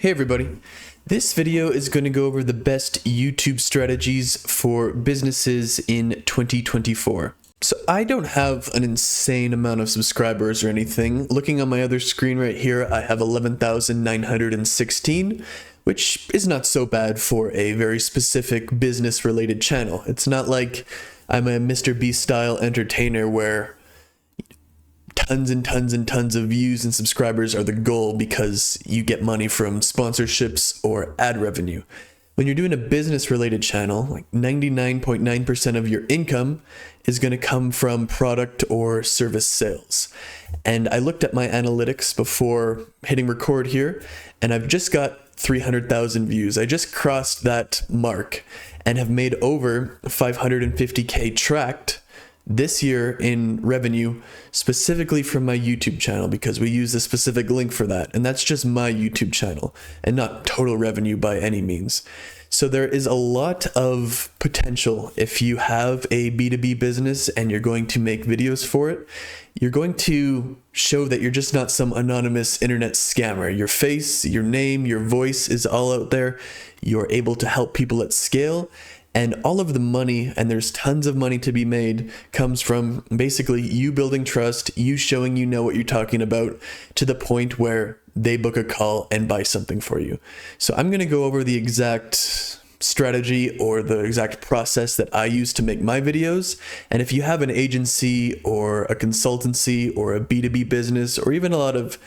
Hey everybody, this video is going to go over the best YouTube strategies for businesses in 2024. So I don't have an insane amount of subscribers or anything. Looking on my other screen right here, I have 11,916, which is not so bad for a very specific business related channel. It's not like I'm a Mr. Beast style entertainer where tons and tons and tons of views and subscribers are the goal because you get money from sponsorships or ad revenue. When you're doing a business related channel, like 99.9% of your income is going to come from product or service sales. And I looked at my analytics before hitting record here, and I've just got 300,000 views. I just crossed that mark and have made over 550K tracked this year in revenue, specifically from my YouTube channel, because we use a specific link for that. And that's just my YouTube channel and not total revenue by any means. So there is a lot of potential if you have a B2B business and you're going to make videos for it. You're going to show that you're just not some anonymous internet scammer. Your face, your name, your voice is all out there. You're able to help people at scale. And all of the money, and there's tons of money to be made, comes from basically you building trust, you showing you know what you're talking about, to the point where they book a call and buy something for you. So I'm going to go over the exact strategy or the exact process that I use to make my videos. And if you have an agency or a consultancy or a B2B business or even a lot of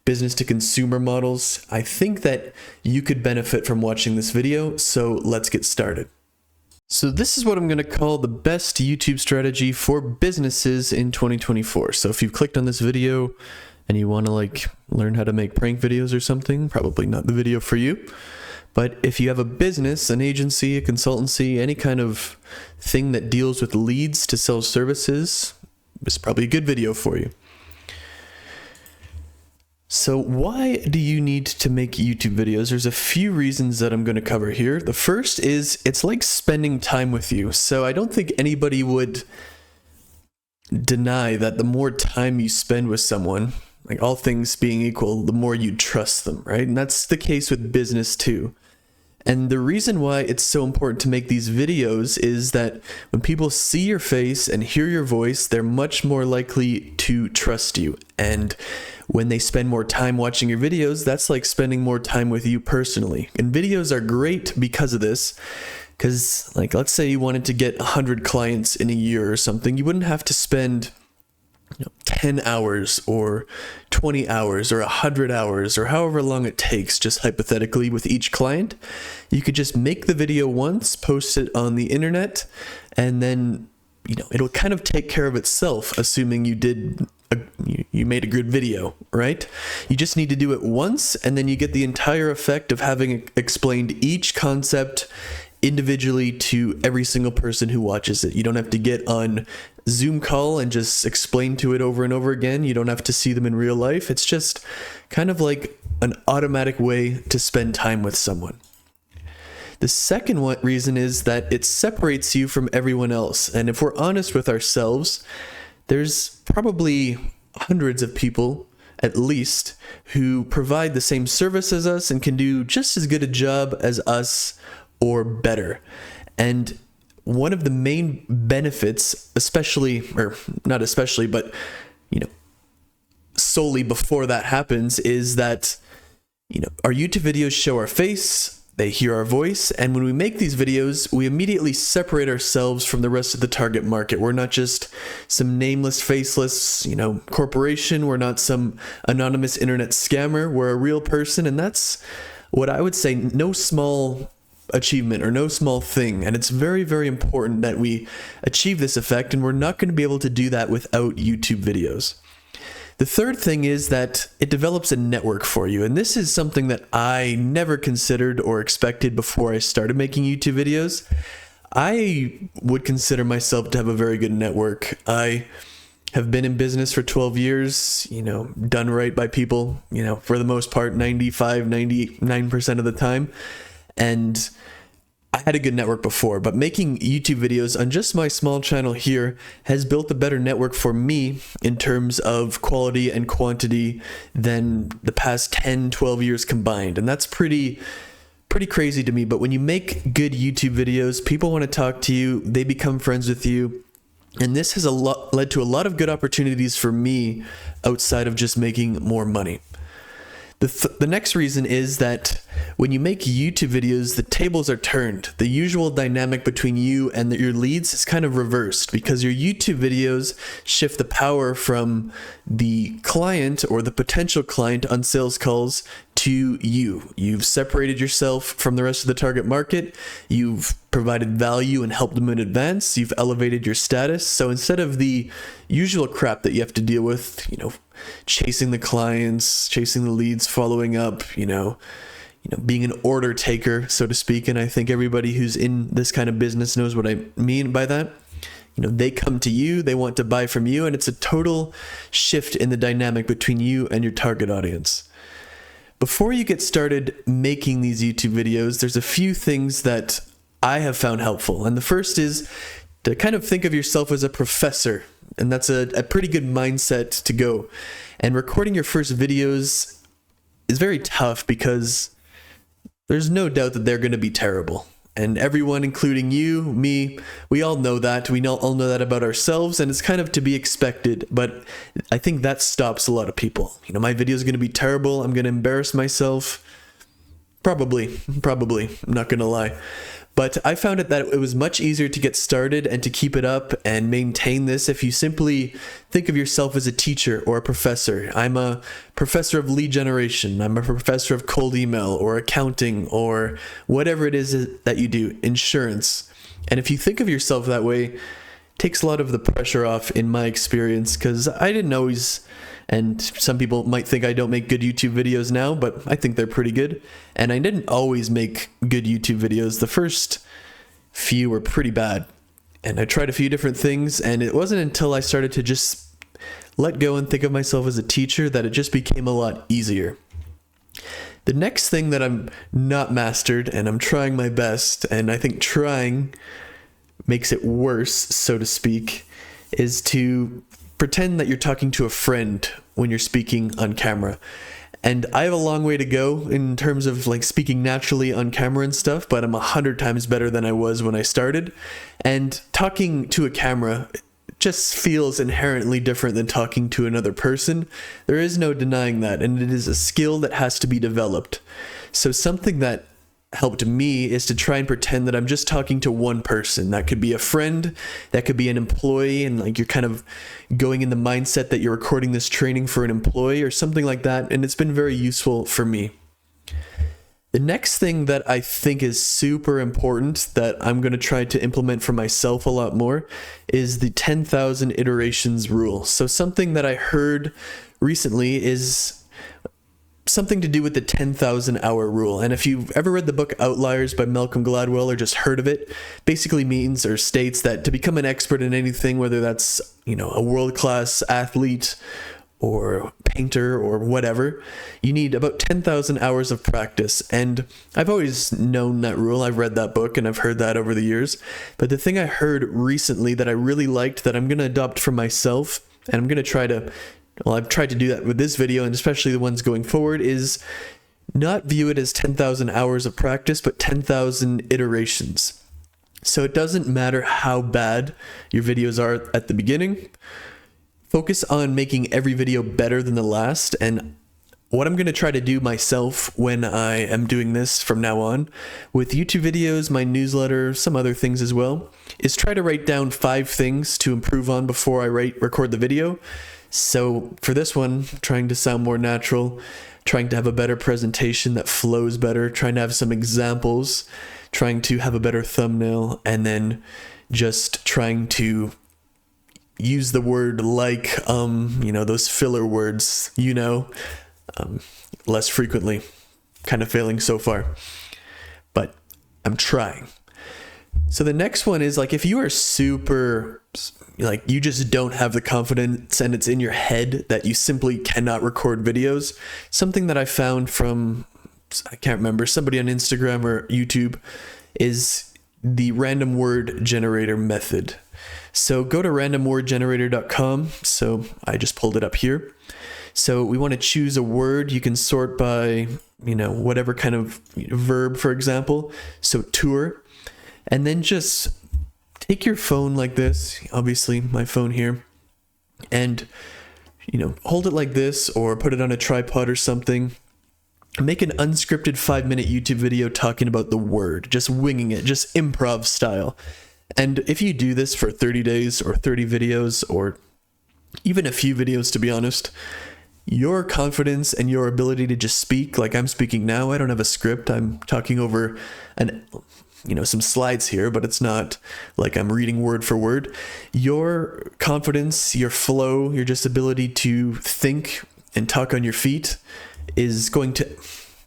business to consumer models, I think that you could benefit from watching this video. So let's get started. So this is what I'm going to call the best YouTube strategy for businesses in 2024. So if you've clicked on this video and you want to learn how to make prank videos or something, probably not the video for you. But if you have a business, an agency, a consultancy, any kind of thing that deals with leads to sell services, this is probably a good video for you. So why do you need to make YouTube videos? There's a few reasons that I'm going to cover here. The first is it's like spending time with you. So I don't think anybody would deny that the more time you spend with someone, like all things being equal, the more you trust them, right? And that's the case with business too. And the reason why it's so important to make these videos is that when people see your face and hear your voice, they're much more likely to trust you. And when they spend more time watching your videos, that's like spending more time with you personally. And videos are great because of this. Because let's say you wanted to get 100 clients in a year or something, you wouldn't have to spend 10 hours or 20 hours or 100 hours or however long it takes, just hypothetically with each client. You could just make the video once, post it on the internet, and then it'll kind of take care of itself, assuming you made a good video, right? You just need to do it once, and then you get the entire effect of having explained each concept individually to every single person who watches it. You don't have to get on Zoom call and just explain to it over and over again. You don't have to see them in real life. It's just kind of like an automatic way to spend time with someone. The second reason is that it separates you from everyone else. And if we're honest with ourselves, there's probably hundreds of people, at least, who provide the same service as us and can do just as good a job as us or better. And one of the main benefits, especially, or not especially, but, solely before that happens, is that, our YouTube videos show our face, they hear our voice, and when we make these videos, we immediately separate ourselves from the rest of the target market. We're not just some nameless, faceless, corporation. We're not some anonymous internet scammer. We're a real person, and that's what I would say no small achievement or no small thing. And it's very, very important that we achieve this effect, and we're not going to be able to do that without YouTube videos. The third thing is that it develops a network for you. And this is something that I never considered or expected before I started making YouTube videos. I would consider myself to have a very good network. I have been in business for 12 years, done right by people, for the most part, 95, 99% of the time. And I had a good network before, but making YouTube videos on just my small channel here has built a better network for me in terms of quality and quantity than the past 10, 12 years combined. And that's pretty crazy to me. But when you make good YouTube videos, people want to talk to you, they become friends with you. And this has led to a lot of good opportunities for me outside of just making more money. The next reason is that when you make YouTube videos, the tables are turned. The usual dynamic between you and your leads is kind of reversed because your YouTube videos shift the power from the client or the potential client on sales calls to you. You've separated yourself from the rest of the target market. You've provided value and helped them in advance. You've elevated your status. So instead of the usual crap that you have to deal with, chasing the clients, chasing the leads, following up, being an order taker, so to speak. And I think everybody who's in this kind of business knows what I mean by that. They come to you, they want to buy from you, and it's a total shift in the dynamic between you and your target audience. Before you get started making these YouTube videos, there's a few things that I have found helpful. And the first is to kind of think of yourself as a professor. And that's a pretty good mindset to go. And recording your first videos is very tough because there's no doubt that they're going to be terrible. And everyone, including you, me, we all know that. We all know that about ourselves, and it's kind of to be expected. But I think that stops a lot of people. My video is going to be terrible. I'm going to embarrass myself. Probably. I'm not going to lie. But I found that it was much easier to get started and to keep it up and maintain this if you simply think of yourself as a teacher or a professor. I'm a professor of lead generation. I'm a professor of cold email or accounting or whatever it is that you do, insurance. And if you think of yourself that way, it takes a lot of the pressure off in my experience, because I didn't always. And some people might think I don't make good YouTube videos now, but I think they're pretty good. And I didn't always make good YouTube videos. The first few were pretty bad. And I tried a few different things, and it wasn't until I started to just let go and think of myself as a teacher that it just became a lot easier. The next thing that I'm not mastered, and I'm trying my best, and I think trying makes it worse, so to speak, is to pretend that you're talking to a friend when you're speaking on camera. And I have a long way to go in terms of speaking naturally on camera and stuff, but I'm 100 times better than I was when I started. And talking to a camera just feels inherently different than talking to another person. There is no denying that, and it is a skill that has to be developed. So something that helped me is to try and pretend that I'm just talking to one person. That could be a friend, that could be an employee, and you're kind of going in the mindset that you're recording this training for an employee or something like that, and it's been very useful for me. The next thing that I think is super important that I'm going to try to implement for myself a lot more is the 10,000 iterations rule. So something that I heard recently is something to do with the 10,000 hour rule. And if you've ever read the book Outliers by Malcolm Gladwell or just heard of it, basically means or states that to become an expert in anything, whether that's, a world-class athlete or painter or whatever, you need about 10,000 hours of practice. And I've always known that rule. I've read that book and I've heard that over the years. But the thing I heard recently that I really liked that I'm going to adopt for myself, and I'm going to try to I've tried to do that with this video, and especially the ones going forward, is not view it as 10,000 hours of practice, but 10,000 iterations. So it doesn't matter how bad your videos are at the beginning. Focus on making every video better than the last. And what I'm going to try to do myself when I am doing this from now on, with YouTube videos, my newsletter, some other things as well, is try to write down 5 things to improve on before I record the video. So for this one, trying to sound more natural, trying to have a better presentation that flows better, trying to have some examples, trying to have a better thumbnail, and then just trying to use the word those filler words, less frequently. Kind of failing so far, but I'm trying. So the next one is if you are super, you just don't have the confidence and it's in your head that you simply cannot record videos. Something that I found from, I can't remember, somebody on Instagram or YouTube is the random word generator method. So go to randomwordgenerator.com. So I just pulled it up here. So we want to choose a word. You can sort by, whatever kind of verb, for example. So tour. And then just take your phone like this, obviously my phone here, and, hold it like this or put it on a tripod or something. Make an unscripted 5-minute YouTube video talking about the word, just winging it, just improv style. And if you do this for 30 days or 30 videos or even a few videos, to be honest, your confidence and your ability to just speak like I'm speaking now. I don't have a script. I'm talking over some slides here, but it's not like I'm reading word for word. Your confidence, your flow, your just ability to think and talk on your feet is going to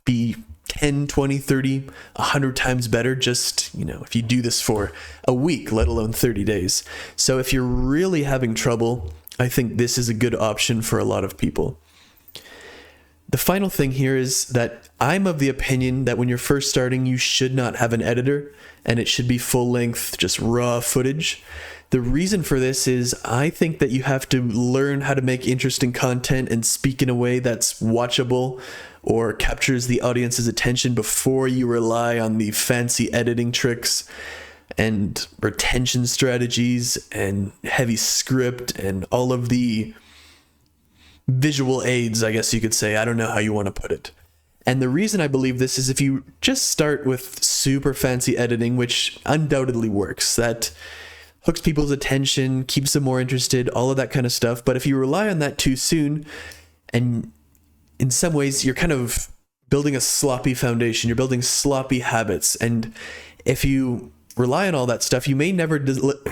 be 10, 20, 30, 100 times better just, if you do this for a week, let alone 30 days. So if you're really having trouble, I think this is a good option for a lot of people. The final thing here is that I'm of the opinion that when you're first starting, you should not have an editor and it should be full length, just raw footage. The reason for this is I think that you have to learn how to make interesting content and speak in a way that's watchable or captures the audience's attention before you rely on the fancy editing tricks and retention strategies and heavy script and all of the visual aids, I guess you could say. I don't know how you want to put it. And the reason I believe this is if you just start with super fancy editing, which undoubtedly works, that hooks people's attention, keeps them more interested, all of that kind of stuff. But if you rely on that too soon, and in some ways you're kind of building a sloppy foundation, you're building sloppy habits. And if you rely on all that stuff, you may never develop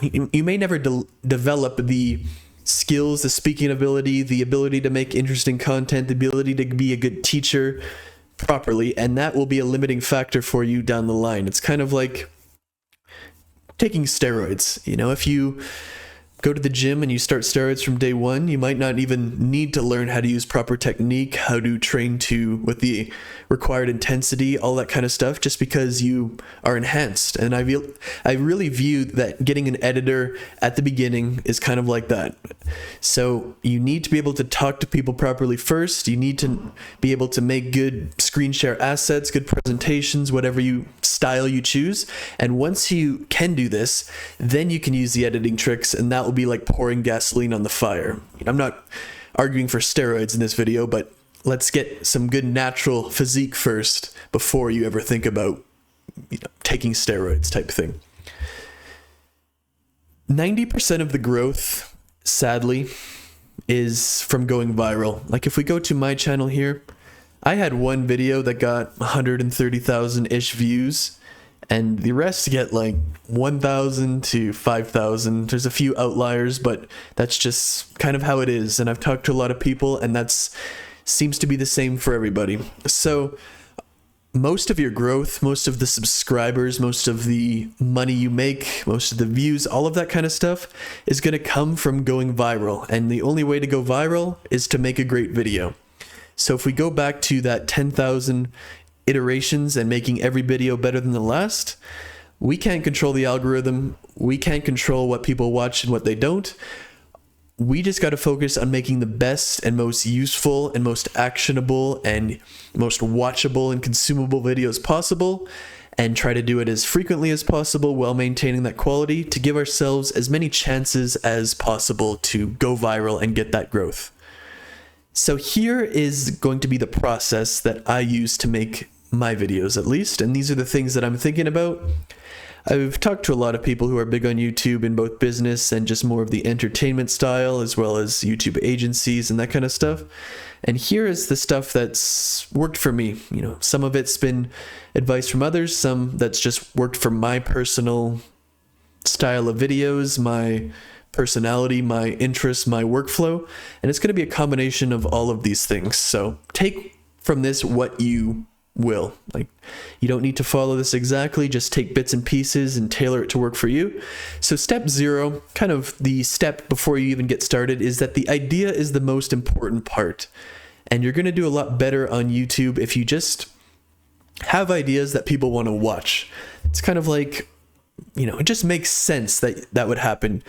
the skills, the speaking ability, the ability to make interesting content, the ability to be a good teacher properly, and that will be a limiting factor for you down the line. It's kind of like taking steroids. If you go to the gym and you start steroids from day one, you might not even need to learn how to use proper technique, how to train with the required intensity, all that kind of stuff, just because you are enhanced. And I really view that getting an editor at the beginning is kind of like that. So you need to be able to talk to people properly first. You need to be able to make good screen share assets, good presentations, whatever style you choose. And once you can do this, then you can use the editing tricks, and that will be like pouring gasoline on the fire. I'm not arguing for steroids in this video, but let's get some good natural physique first before you ever think about taking steroids type thing. 90% of the growth, sadly, is from going viral. Like if we go to my channel here, I had one video that got 130,000-ish views, and the rest get like 1,000 to 5,000. There's a few outliers, but that's just kind of how it is. And I've talked to a lot of people, and that's seems to be the same for everybody. So most of your growth, most of the subscribers, most of the money you make, most of the views, all of that kind of stuff is going to come from going viral. And the only way to go viral is to make a great video. So if we go back to that 10,000 iterations and making every video better than the last, we can't control the algorithm. We can't control what people watch and what they don't. We just got to focus on making the best and most useful and most actionable and most watchable and consumable videos possible, and try to do it as frequently as possible while maintaining that quality to give ourselves as many chances as possible to go viral and get that growth. So here is going to be the process that I use to make my videos, at least, and these are the things that I'm thinking about. I've talked to a lot of people who are big on YouTube in both business and just more of the entertainment style, as well as YouTube agencies and that kind of stuff. And here is the stuff that's worked for me. Some of it's been advice from others, some that's just worked for my personal style of videos, my personality, my interests, my workflow, and it's going to be a combination of all of these things. So take from this what you will. Like, you don't need to follow this exactly, just take bits and pieces and tailor it to work for you. So step 0, kind of the step before you even get started, is that the idea is the most important part. And you're going to do a lot better on YouTube if you just have ideas that people want to watch. It's kind of like, it just makes sense that that would happen.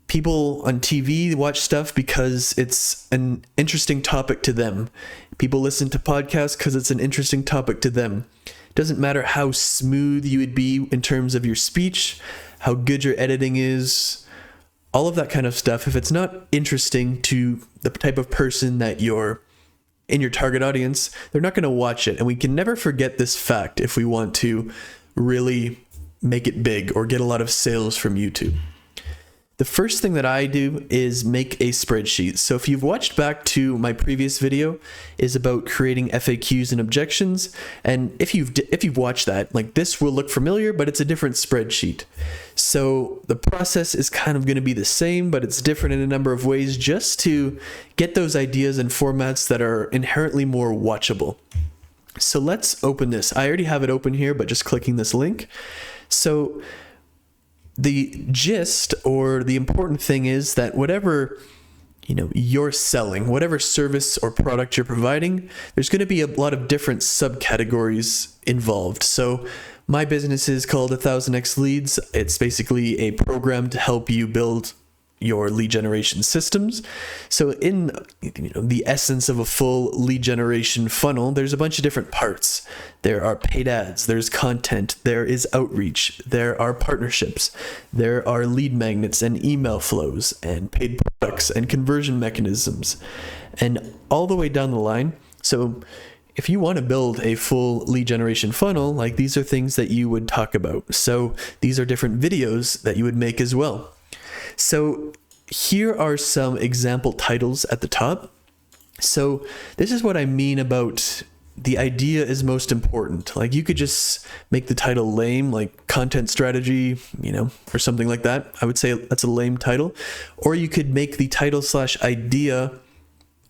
People on TV watch stuff because it's an interesting topic to them. People listen to podcasts because it's an interesting topic to them. It doesn't matter how smooth you would be in terms of your speech, how good your editing is, all of that kind of stuff. If it's not interesting to the type of person that you're in your target audience, they're not going to watch it. And we can never forget this fact if we want to really make it big or get a lot of sales from YouTube. The first thing that I do is make a spreadsheet. So if you've watched back to my previous video is about creating FAQs and objections, and if you've watched that, like, this will look familiar, but it's a different spreadsheet. So the process is kind of going to be the same, but it's different in a number of ways, just to get those ideas and formats that are inherently more watchable. So let's open this. I already have it open here, but just clicking this link. So the gist, or the important thing, is that whatever you're selling, whatever service or product you're providing, there's going to be a lot of different subcategories involved. So my business is called 1000x Leads. It's basically a program to help you build your lead generation systems. So in the essence of a full lead generation funnel, there's a bunch of different parts. There are paid ads, there's content, there is outreach, there are partnerships, there are lead magnets and email flows and paid products and conversion mechanisms, and all the way down the line. So if you want to build a full lead generation funnel, like, these are things that you would talk about. So these are different videos that you would make as well. So here are some example titles at the top. So this is what I mean about the idea is most important. Like, you could just make the title lame, like content strategy, or something like that. I would say that's a lame title. Or you could make the title / idea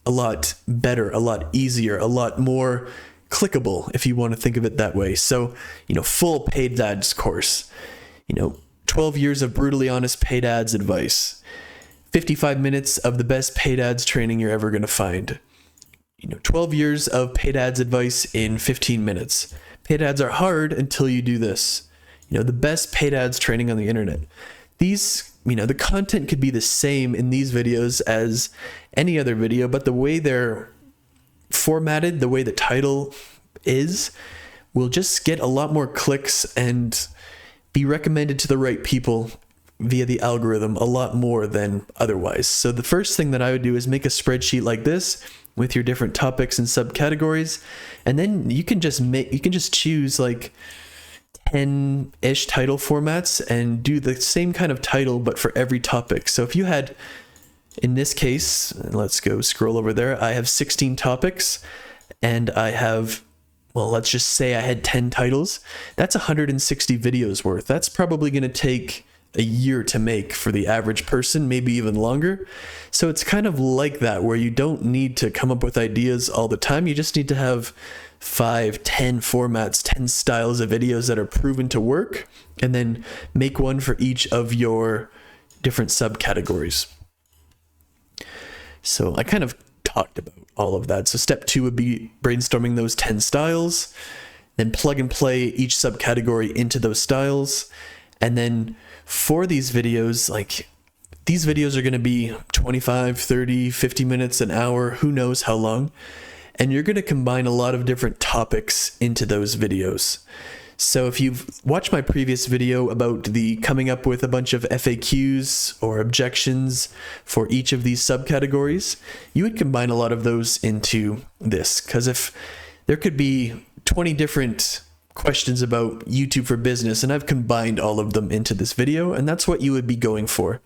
a lot better, a lot easier, a lot more clickable, if you want to think of it that way. So, full paid ads course, 12 years of brutally honest paid ads advice, 55 minutes of the best paid ads training you're ever going to find, 12 years of paid ads advice in 15 minutes. Paid ads are hard until you do this. The best paid ads training on the internet. These, the content could be the same in these videos as any other video, but the way they're formatted, the way the title is, will just get a lot more clicks and be recommended to the right people via the algorithm a lot more than otherwise. So the first thing that I would do is make a spreadsheet like this with your different topics and subcategories, and then you can just choose like 10-ish title formats and do the same kind of title but for every topic. So if you had, in this case, let's go scroll over there, I have 16 topics, and I have, well, let's just say I had 10 titles. That's 160 videos worth. That's probably going to take a year to make for the average person, maybe even longer. So it's kind of like that, where you don't need to come up with ideas all the time. You just need to have 5, 10 formats, 10 styles of videos that are proven to work, and then make one for each of your different subcategories. So I kind of talked about all of that. So step 2 would be brainstorming those 10 styles, then plug and play each subcategory into those styles. And then for these videos, like, these videos are going to be 25, 30, 50 minutes, an hour, who knows how long. And you're going to combine a lot of different topics into those videos. So if you've watched my previous video about the coming up with a bunch of FAQs or objections for each of these subcategories, you would combine a lot of those into this. Because if there could be 20 different questions about YouTube for business, and I've combined all of them into this video, and that's what you would be going for.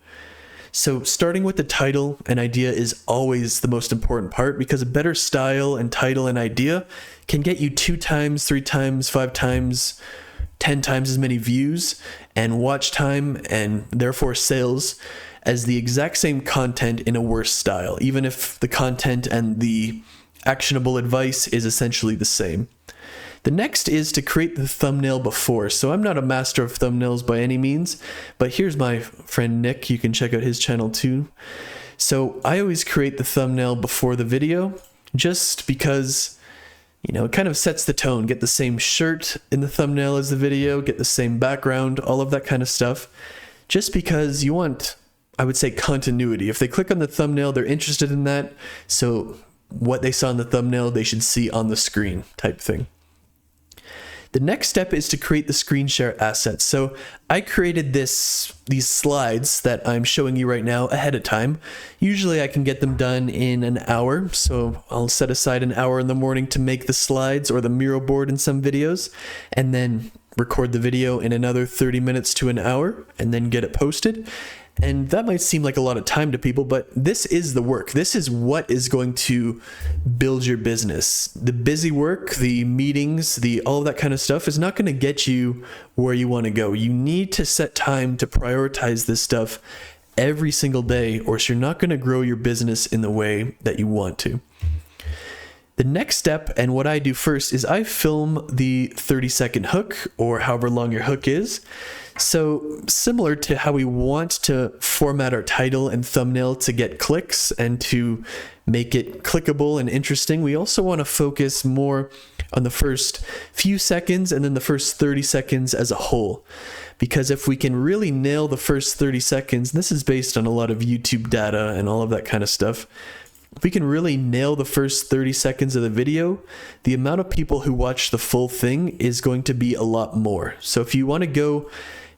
So starting with the title and idea is always the most important part, because a better style and title and idea can get you 2 times, 3 times, 5 times, 10 times as many views and watch time, and therefore sales, as the exact same content in a worse style, even if the content and the actionable advice is essentially the same. The next is to create the thumbnail before. So I'm not a master of thumbnails by any means, but here's my friend Nick. You can check out his channel too. So I always create the thumbnail before the video, just because, it kind of sets the tone. Get the same shirt in the thumbnail as the video, get the same background, all of that kind of stuff. Just because you want, I would say, continuity. If they click on the thumbnail, they're interested in that. So what they saw in the thumbnail, they should see on the screen type thing. The next step is to create the screen share assets. So I created these slides that I'm showing you right now ahead of time. Usually I can get them done in an hour. So I'll set aside an hour in the morning to make the slides or the Miro board in some videos, and then record the video in another 30 minutes to an hour, and then get it posted. And that might seem like a lot of time to people, but this is the work. This is what is going to build your business. The busy work, the meetings, all of that kind of stuff is not going to get you where you want to go. You need to set time to prioritize this stuff every single day, or else you're not going to grow your business in the way that you want to. The next step, and what I do first, is I film the 30-second hook, or however long your hook is. So similar to how we want to format our title and thumbnail to get clicks and to make it clickable and interesting, we also want to focus more on the first few seconds and then the first 30 seconds as a whole. Because if we can really nail the first 30 seconds, this is based on a lot of YouTube data and all of that kind of stuff, if we can really nail the first 30 seconds of the video, the amount of people who watch the full thing is going to be a lot more. So if you want to go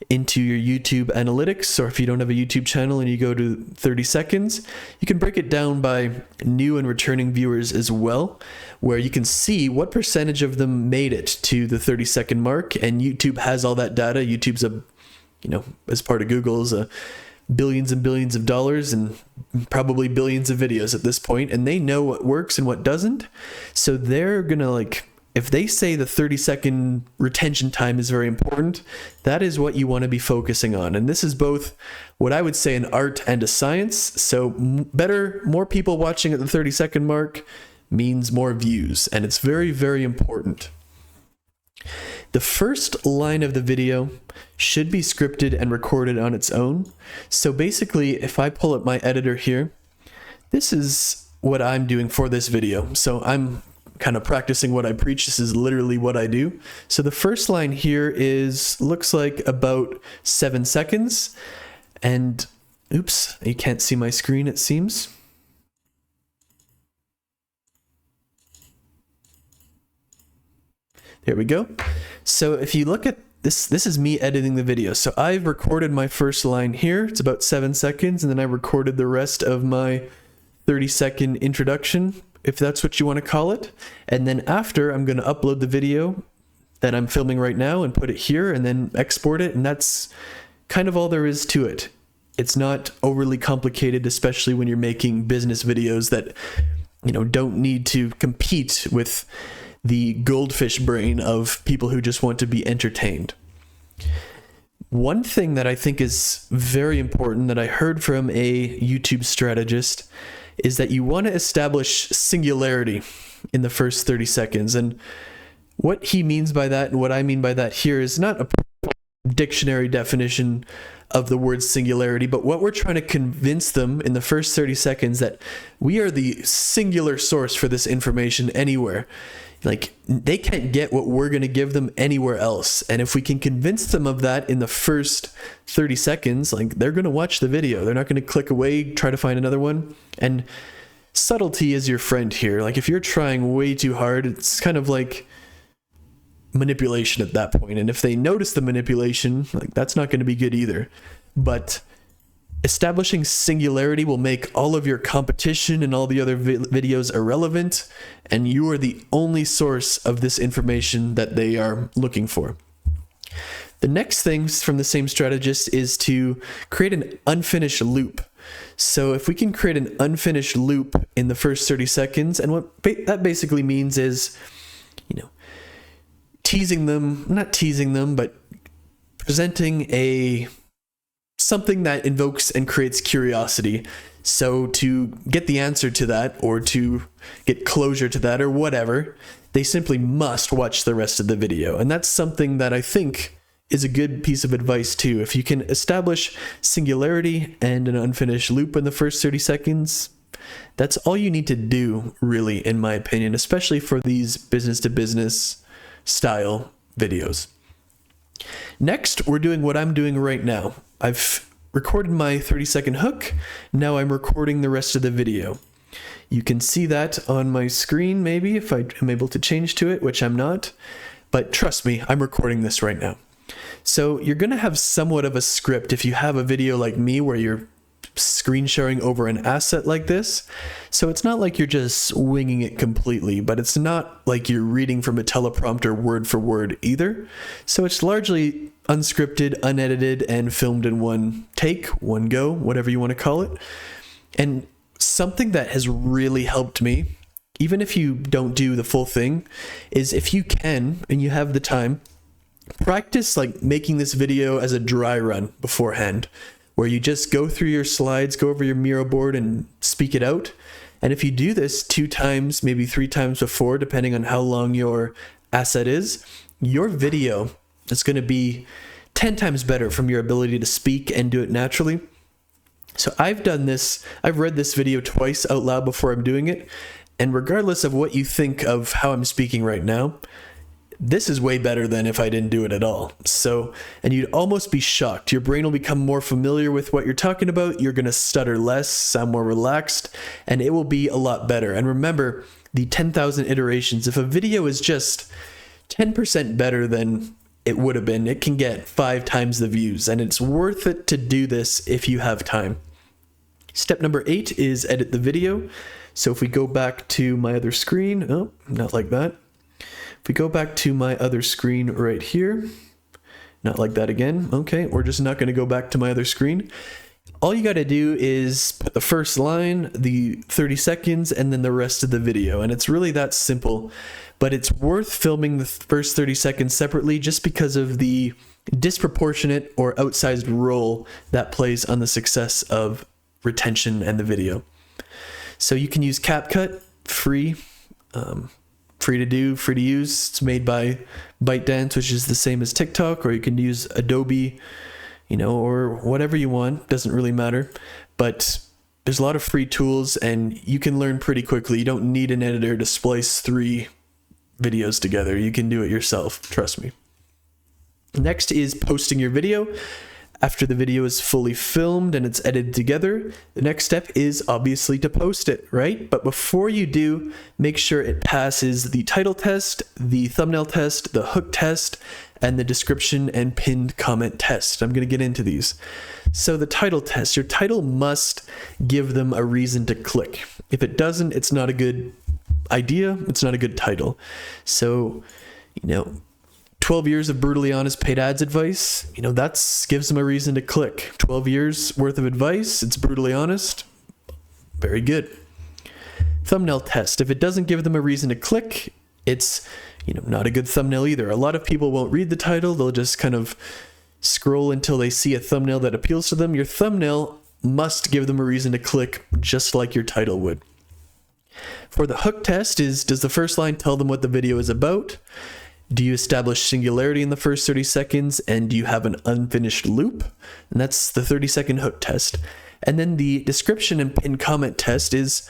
into your YouTube analytics, or if you don't have a YouTube channel and you go to 30 seconds, you can break it down by new and returning viewers as well, where you can see what percentage of them made it to the 30-second mark. And YouTube has all that data. YouTube's as part of Google's billions and billions of dollars and probably billions of videos at this point, and they know what works and what doesn't. So they're gonna, if they say the 30-second retention time is very important, that is what you want to be focusing on. And this is both what I would say an art and a science. So more people watching at the 30-second mark means more views, and it's very, very important. The first line of the video should be scripted and recorded on its own. So basically, if I pull up my editor here, this is what I'm doing for this video. So I'm kind of practicing what I preach. This is literally what I do. So the first line here looks like about 7 seconds. And oops, you can't see my screen, it seems. There we go. So if you look at this is me editing the video. So I've recorded my first line here. It's about 7 seconds. And then I recorded the rest of my 30-second introduction, if that's what you want to call it. And then after, I'm going to upload the video that I'm filming right now and put it here and then export it. And that's kind of all there is to it. It's not overly complicated, especially when you're making business videos that, don't need to compete with the goldfish brain of people who just want to be entertained. One thing that I think is very important that I heard from a YouTube strategist is that you want to establish singularity in the first 30 seconds. And what he means by that and what I mean by that here is not a dictionary definition of the word singularity, but what we're trying to convince them in the first 30 seconds that we are the singular source for this information anywhere. They can't get what we're going to give them anywhere else. And if we can convince them of that in the first 30 seconds, they're going to watch the video. They're not going to click away, try to find another one. And subtlety is your friend here. If you're trying way too hard, it's kind of like manipulation at that point. And if they notice the manipulation, that's not going to be good either. But establishing singularity will make all of your competition and all the other videos irrelevant, and you are the only source of this information that they are looking for. The next thing from the same strategist is to create an unfinished loop. So if we can create an unfinished loop in the first 30 seconds, and what that basically means is, not teasing them, but presenting something that invokes and creates curiosity. So to get the answer to that, or to get closure to that, or whatever, they simply must watch the rest of the video. And that's something that I think is a good piece of advice too. If you can establish singularity and an unfinished loop in the first 30 seconds, That's all you need to do, really, in my opinion, especially for these business to business style videos. Next, we're doing what I'm doing right now. I've recorded my 30-second hook. Now I'm recording the rest of the video. You can see that on my screen, maybe, if I am able to change to it, which I'm not. But trust me, I'm recording this right now. So you're going to have somewhat of a script if you have a video like me where you're screen sharing over an asset like this. So it's not like you're just winging it completely, but it's not like you're reading from a teleprompter word for word either. So it's largely unscripted, unedited, and filmed in one take, one go, whatever you want to call it. And something that has really helped me, even if you don't do the full thing, is if you can, and you have the time, practice like making this video as a dry run beforehand, where you just go through your slides, go over your Miro board and speak it out. And if you do this 2 times, maybe 3 times before, depending on how long your asset is, your video is going to be 10 times better from your ability to speak and do it naturally. So I've done this, I've read this video twice out loud before I'm doing it. And regardless of what you think of how I'm speaking right now, this is way better than if I didn't do it at all. So, and you'd almost be shocked. Your brain will become more familiar with what you're talking about. You're going to stutter less, sound more relaxed, and it will be a lot better. And remember the 10,000 iterations. If a video is just 10% better than it would have been, it can get 5 times the views, and it's worth it to do this if you have time. Step number 8 is edit the video. So if we go back to my other screen, oh, not like that. If we go back to my other screen right here, not like that again. Okay, we're just not going to go back to my other screen. All you got to do is put the first line, the 30 seconds, and then the rest of the video. And it's really that simple, but it's worth filming the first 30 seconds separately just because of the disproportionate or outsized role that plays on the success of retention and the video. So you can use CapCut, free to do, free to use. It's made by ByteDance, which is the same as TikTok, or you can use Adobe, or whatever you want. Doesn't really matter. But there's a lot of free tools and you can learn pretty quickly. You don't need an editor to splice 3 videos together. You can do it yourself, trust me. Next is posting your video. After the video is fully filmed and it's edited together, the next step is obviously to post it, right? But before you do, make sure it passes the title test, the thumbnail test, the hook test, and the description and pinned comment test. I'm going to get into these. So the title test, your title must give them a reason to click. If it doesn't, it's not a good idea. It's not a good title. So, 12 years of brutally honest paid ads advice, that gives them a reason to click. 12 years worth of advice, it's brutally honest. Very good. Thumbnail test. If it doesn't give them a reason to click, it's, not a good thumbnail either. A lot of people won't read the title. They'll just kind of scroll until they see a thumbnail that appeals to them. Your thumbnail must give them a reason to click, just like your title would. For the hook test does the first line tell them what the video is about? Do you establish singularity in the first 30 seconds? And do you have an unfinished loop? And that's the 30-second hook test. And then the description and pinned comment test is,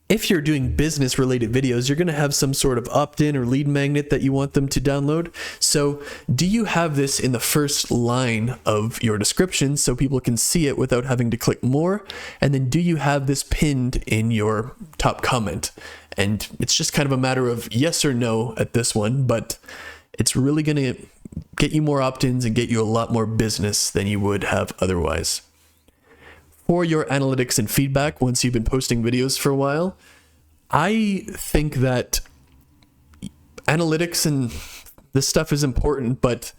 if you're doing business related videos, you're going to have some sort of opt-in or lead magnet that you want them to download. So do you have this in the first line of your description so people can see it without having to click more? And then do you have this pinned in your top comment? And it's just kind of a matter of yes or no at this one, but it's really going to get you more opt-ins and get you a lot more business than you would have otherwise. For your analytics and feedback, once you've been posting videos for a while, I think that analytics and this stuff is important, but,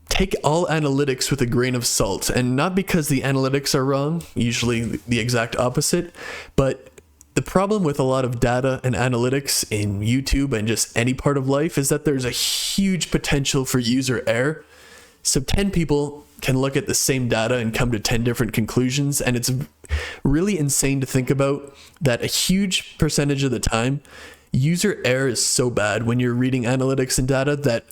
take all analytics with a grain of salt, and not because the analytics are wrong, usually the exact opposite, but the problem with a lot of data and analytics in YouTube and just any part of life is that there's a huge potential for user error. So 10 people can look at the same data and come to 10 different conclusions, and it's really insane to think about that a huge percentage of the time, user error is so bad when you're reading analytics and data that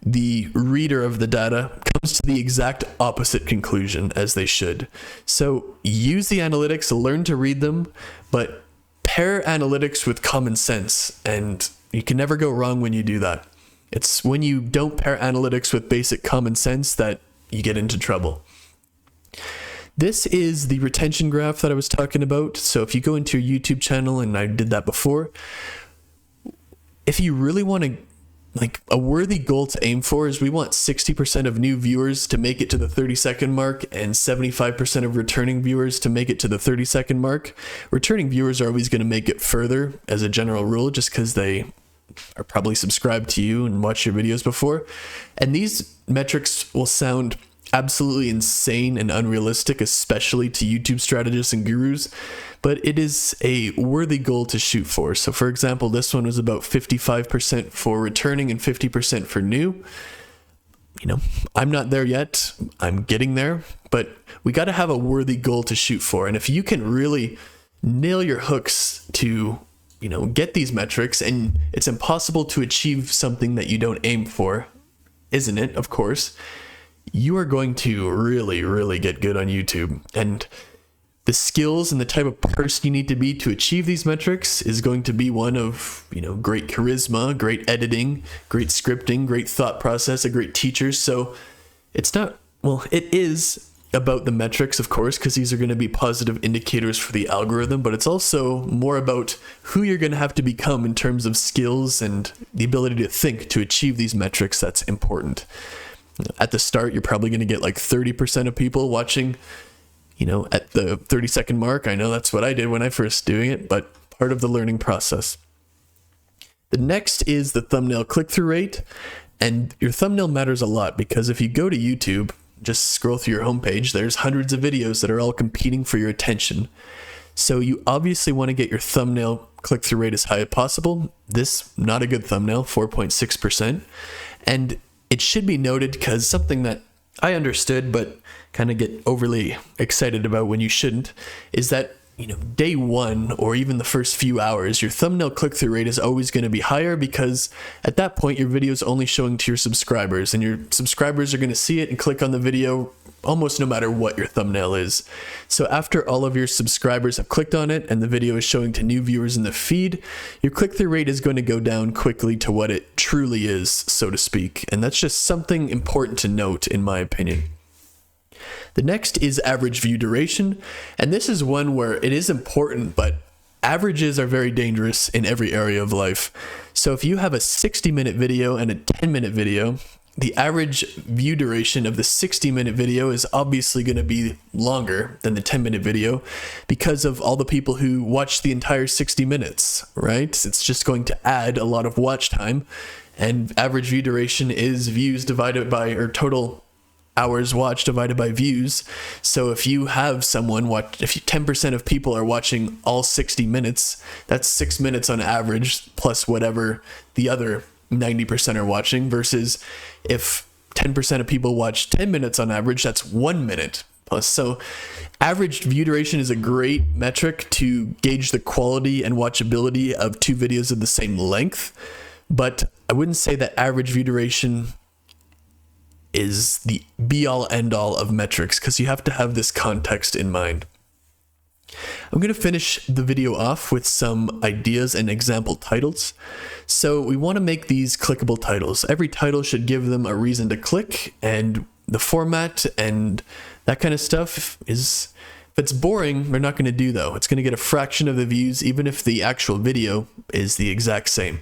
the reader of the data comes to the exact opposite conclusion as they should. So use the analytics, learn to read them, but pair analytics with common sense, and you can never go wrong when you do that. It's when you don't pair analytics with basic common sense that you get into trouble. This is the retention graph that I was talking about. So if you go into your YouTube channel, and I did that before, if you really want to, like, a worthy goal to aim for is we want 60% of new viewers to make it to the 30-second mark and 75% of returning viewers to make it to the 30-second mark. Returning viewers are always going to make it further as a general rule, just because they are probably subscribed to you and watched your videos before. And these metrics will sound absolutely insane and unrealistic, especially to YouTube strategists and gurus, but it is a worthy goal to shoot for. So for example, this one was about 55% for returning and 50% for new. You know, I'm not there yet. I'm getting there, but we got to have a worthy goal to shoot for. And if you can really nail your hooks to, you know, get these metrics, and it's impossible to achieve something that you don't aim for, isn't it? Of course. You are going to really, really get good on YouTube. And the skills and the type of person you need to be to achieve these metrics is going to be one of, you know, great charisma, great editing, great scripting, great thought process, a great teacher. So it's not, well, it is about the metrics, of course, because these are going to be positive indicators for the algorithm, but it's also more about who you're going to have to become in terms of skills and the ability to think to achieve these metrics. That's important. At the start, you're probably going to get like 30% of people watching, you know, at the 30-second mark. I know that's what I did when I first doing it, but part of the learning process. The next is the thumbnail click-through rate. And your thumbnail matters a lot, because if you go to YouTube, just scroll through your homepage, there's hundreds of videos that are all competing for your attention. So you obviously want to get your thumbnail click-through rate as high as possible. This, not a good thumbnail, 4.6%. And it should be noted, because something that I understood but kind of get overly excited about when you shouldn't, is that, you know, day one or even the first few hours, your thumbnail click-through rate is always going to be higher, because at that point your video is only showing to your subscribers, and your subscribers are going to see it and click on the video almost no matter what your thumbnail is. So after all of your subscribers have clicked on it and the video is showing to new viewers in the feed, your click-through rate is going to go down quickly to what it truly is, so to speak. And that's just something important to note, in my opinion. The next is average view duration, and this is one where it is important, but averages are very dangerous in every area of life. So if you have a 60-minute video and a 10-minute video, the average view duration of the 60-minute video is obviously going to be longer than the 10-minute video, because of all the people who watch the entire 60 minutes, right? It's just going to add a lot of watch time, and average view duration is views divided by, or total hours watched divided by views. So if you have someone watch, if 10% of people are watching all 60 minutes, that's 6 minutes on average, plus whatever the other 90% are watching, versus if 10% of people watch 10 minutes on average, that's 1 minute plus. So average view duration is a great metric to gauge the quality and watchability of two videos of the same length, but I wouldn't say that average view duration is the be-all end-all of metrics, because you have to have this context in mind. I'm going to finish the video off with some ideas and example titles. So we want to make these clickable titles. Every title should give them a reason to click, and the format and that kind of stuff is, if it's boring, they're not going to do though. It's going to get a fraction of the views, even if the actual video is the exact same.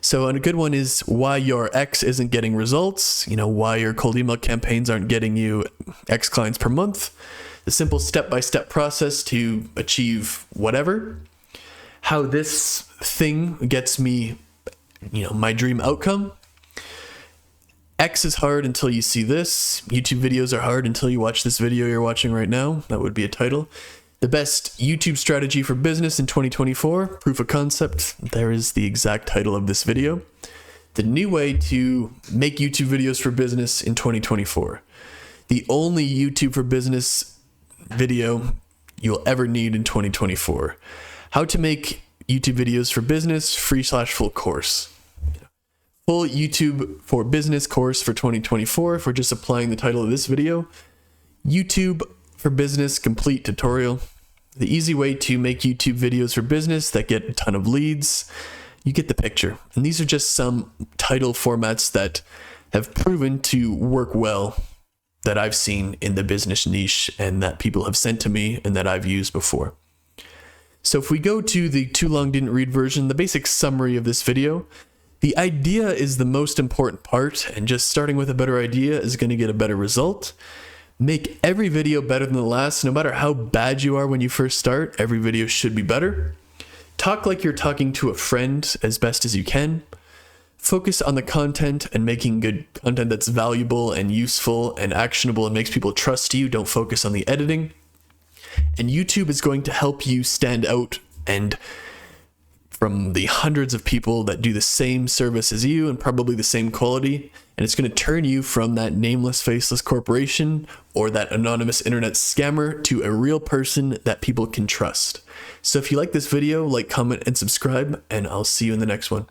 So a good one is why your X isn't getting results, you know, why your cold email campaigns aren't getting you X clients per month, the simple step-by-step process to achieve whatever, how this thing gets me, you know, my dream outcome. X is hard until you see this. YouTube videos are hard until you watch this video you're watching right now. That would be a title. The best YouTube strategy for business in 2024, proof of concept. There is the exact title of this video. The new way to make YouTube videos for business in 2024. The only YouTube for business video you'll ever need in 2024. How to make YouTube videos for business, free/full course. full YouTube for Business course for 2024. If we're just applying the title of this video, YouTube for Business complete tutorial. The easy way to make YouTube videos for business that get a ton of leads. You get the picture. And these are just some title formats that have proven to work well that I've seen in the business niche and that people have sent to me and that I've used before. So if we go to the too long didn't read version, the basic summary of this video, the idea is the most important part, and just starting with a better idea is going to get a better result. Make every video better than the last. No matter how bad you are when you first start, every video should be better. Talk like you're talking to a friend as best as you can. Focus on the content and making good content that's valuable and useful and actionable and makes people trust you. Don't focus on the editing. And YouTube is going to help you stand out and from the hundreds of people that do the same service as you and probably the same quality. And it's going to turn you from that nameless, faceless corporation or that anonymous internet scammer to a real person that people can trust. So if you like this video, like, comment, and subscribe, and I'll see you in the next one.